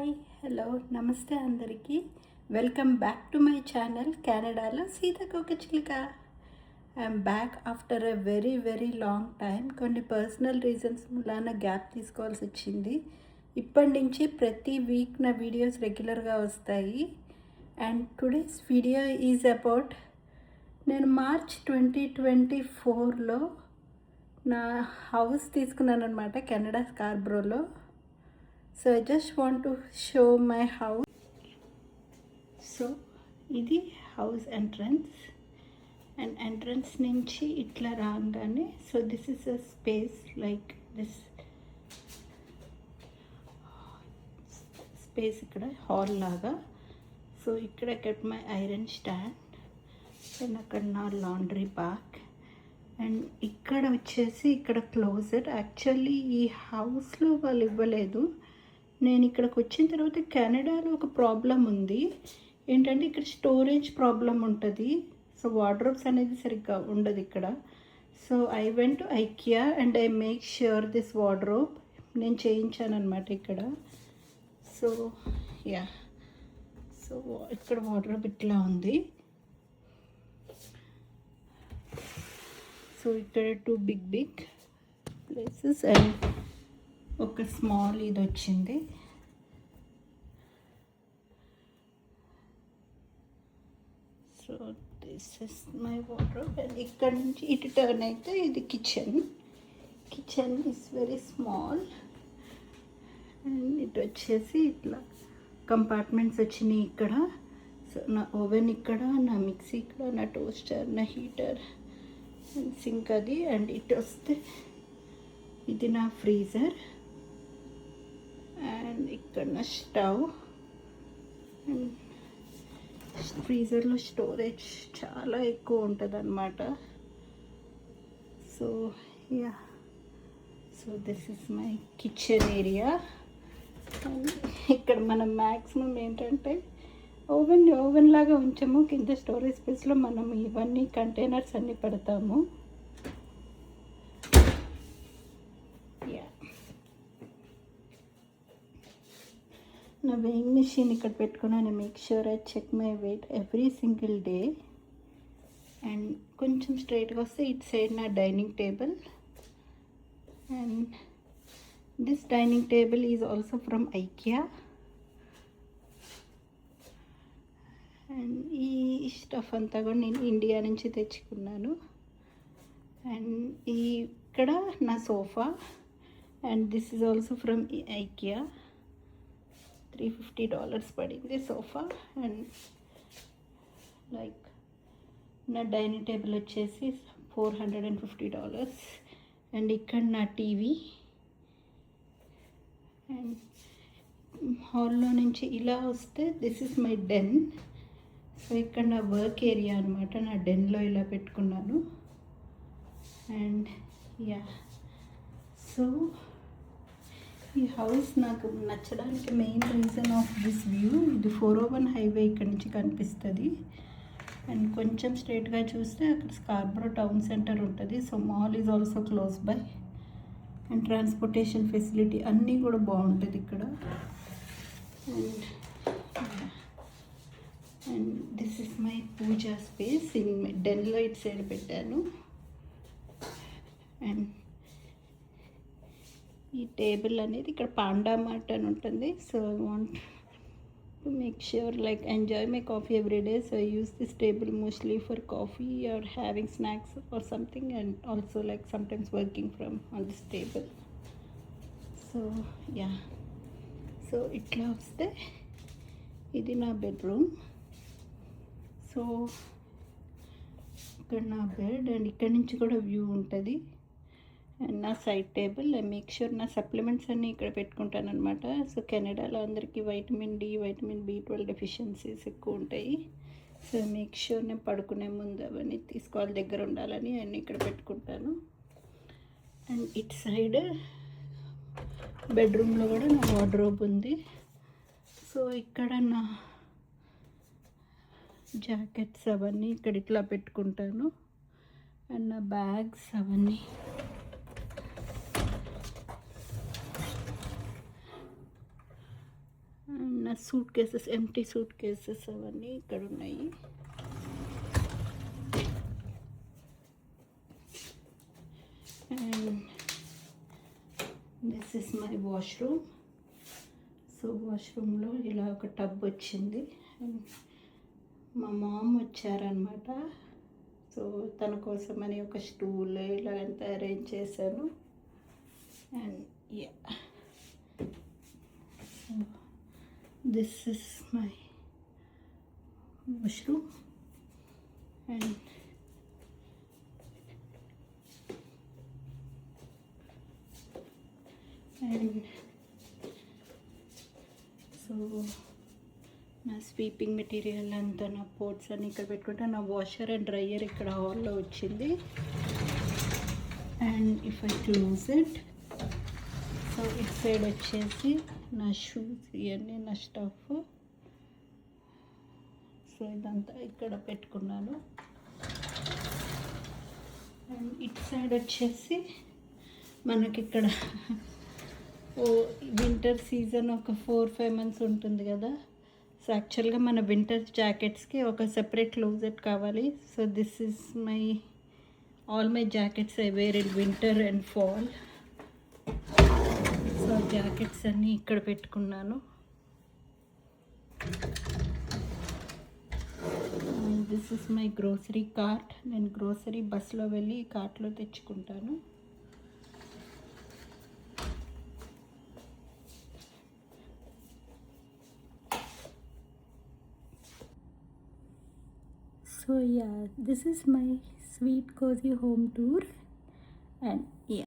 Hi hello నమస్తే అందరికీ welcome back to my channel కెనడాలో సీతాకోకచిలుక. I'm back after a very long time. కొన్ని పర్సనల్ రీజన్స్ మూలాన గ్యాప్ తీసుకోవాల్సి వచ్చింది. ఇప్పటి నుంచి ప్రతి వీక్ నా వీడియోస్ రెగ్యులర్గా వస్తాయి. And today's video is about నేను మార్చ్ 2024లో నా హౌస్ తీసుకున్నాను అనమాట, కెనడా స్కార్బ్రోలో. So I just want to show my house. So ఇది హౌస్ ఎంట్రన్స్. అండ్ ఎంట్రన్స్ నుంచి ఇట్లా రాగానే so this is a space like this space, ఇక్కడ హాల్ లాగా. సో ఇక్కడ kept my iron stand and అక్కడ నా లాండ్రీ బ్యాగ్. అండ్ ఇక్కడ వచ్చేసి ఇక్కడ క్లోజెట్. యాక్చువల్లీ ఈ హౌస్లో వాళ్ళు ఇవ్వలేదు. నేను ఇక్కడికి వచ్చిన తర్వాత కెనడాలో ఒక ప్రాబ్లం ఉంది ఏంటంటే ఇక్కడ స్టోరేజ్ ప్రాబ్లం ఉంటుంది. సో వార్డ్రోబ్స్ అనేది సరిగ్గా ఉండదు ఇక్కడ. So I went to IKEA and I make sure this wardrobe నేను చేయించాను అనమాట ఇక్కడ. సో యా, సో ఇక్కడ వార్డ్రోబ్ ఇట్లా ఉంది. సో ఇక్కడ టూ బిగ్ ప్లేసెస్ అండ్ ఒక స్మాల్ ఇది వచ్చింది. So this is my wardrobe. And ఇక్కడ నుంచి ఇటు టర్న్ అయితే ఇది kitchen. Kitchen is very small. And ఇటు వచ్చేసి ఇట్లా కంపార్ట్మెంట్స్ వచ్చినాయి ఇక్కడ. సో నా ఓవెన్ ఇక్కడ, నా మిక్సీ ఇక్కడ, నా టోస్టర్, నా హీటర్ అండ్ సింక్ అది. అండ్ ఇటు వస్తే ఇది నా ఫ్రీజర్. అండ్ ఇక్కడ నా స్టవ్. అండ్ ఫ్రీజర్లో స్టోరేజ్ చాలా ఎక్కువ ఉంటుంది అన్నమాట. So yeah, so this is my kitchen area. And ఇక్కడ మనం మ్యాక్సిమం ఏంటంటే ఓవెన్ లాగా ఉంచాము. కింద స్టోరేజ్ స్పేస్లో మనం ఇవన్నీ కంటైనర్స్ అన్నీ పెడతాము. నా వెయింగ్ మెషిన్ ఇక్కడ పెట్టుకున్నాను. Make sure I check my weight every single day. And కొంచెం స్ట్రైట్గా వస్తే ఇటు సైడ్ నా dining table. And this dining table is also from IKEA. And ఈ స్టఫ్ అంతా కూడా నేను ఇండియా నుంచి తెచ్చుకున్నాను. అండ్ ఇక్కడ నా sofa. And this is also from IKEA. $350 పడింది సోఫా. అండ్ లైక్ నా డైనింగ్ టేబుల్ వచ్చేసి $450. అండ్ ఇక్కడ నా టీవీ. అండ్ హాల్లో నుంచి ఇలా వస్తే this is my den. So ఇక్కడ నా వర్క్ ఏరియా అనమాట. నా డెన్లో ఇలా పెట్టుకున్నాను. అండ్ యా, సో ఈ హౌస్ నాకు నచ్చడానికి main reason of this view. ఇది 401 హైవే ఇక్కడ నుంచి కనిపిస్తుంది. అండ్ కొంచెం స్ట్రైట్గా చూస్తే అక్కడ స్కార్బ్రో టౌన్ సెంటర్ ఉంటుంది. So mall is also close by. And transportation facility అన్నీ కూడా బాగుంటుంది ఇక్కడ. And this is my puja space. In డెన్లో ఇటు సైడ్ పెట్టాను. అండ్ ఈ టేబుల్ అనేది ఇక్కడ పాండా మార్ట్ అని ఉంటుంది. So I want to make sure like enjoy my coffee every day. So I use this table mostly for coffee or having snacks or something. And also like sometimes working from on this table. So yeah, so ఇట్లా వస్తే ఇది నా bedroom. So ఇక్కడ నా bed. And ఇక్కడ నుంచి కూడా view ఉంటుంది. అండ్ నా side table. I make sure నా సప్లిమెంట్స్ అన్నీ ఇక్కడ పెట్టుకుంటాను అనమాట. సో కెనడాలో అందరికీ vitamin D, vitamin B12 deficiencies ఎక్కువ ఉంటాయి. సో మేక్ ష్యూర్ నేను పడుకునే ముందు అవన్నీ తీసుకోవాలి, దగ్గర ఉండాలని అన్నీ ఇక్కడ పెట్టుకుంటాను. అండ్ ఇటు సైడ్ బెడ్రూమ్లో కూడా నా వార్డ్రోబ్ ఉంది. సో ఇక్కడ నా జాకెట్స్ అవన్నీ ఇక్కడ ఇట్లా పెట్టుకుంటాను. అండ్ నా బ్యాగ్స్ అవన్నీ నా suitcases, empty suitcases అవన్నీ ఇక్కడ ఉన్నాయి. And this is my washroom. So వాష్రూమ్లో ఇలా ఒక టబ్ వచ్చింది. అండ్ మా మామ్ వచ్చారనమాట. సో తన కోసమని ఒక స్టూల్ ఇలా అంతా అరేంజ్ చేశాను. And yeah, so this is my washroom. And so నా స్వీపింగ్ మెటీరియల్ అంతా, నా పోట్స్ అన్నీ ఇక్కడ పెట్టుకుంటే, నా వాషర్ అండ్ డ్రయర్ ఇక్కడ హాల్లో వచ్చింది. And if I close it, so it side వచ్చేసి నా షూస్, ఇవన్నీ నా స్టఫ్. సో ఇదంతా ఇక్కడ పెట్టుకున్నాను. అండ్ ఇట్ సైడ్ వచ్చేసి మనకి ఇక్కడ వింటర్ సీజన్ ఒక 4-5 months ఉంటుంది కదా. సో యాక్చువల్గా మన వింటర్ జాకెట్స్కి ఒక సెపరేట్ క్లోజెట్ కావాలి. So this is all my jackets I wear in winter and fall. So jackets అన్నీ ఇక్కడ పెట్టుకున్నాను. This is my grocery cart. నేను గ్రోసరీ బస్లో వెళ్ళి కార్ట్లో తెచ్చుకుంటాను. So yeah, this is my sweet cozy home tour. And yeah.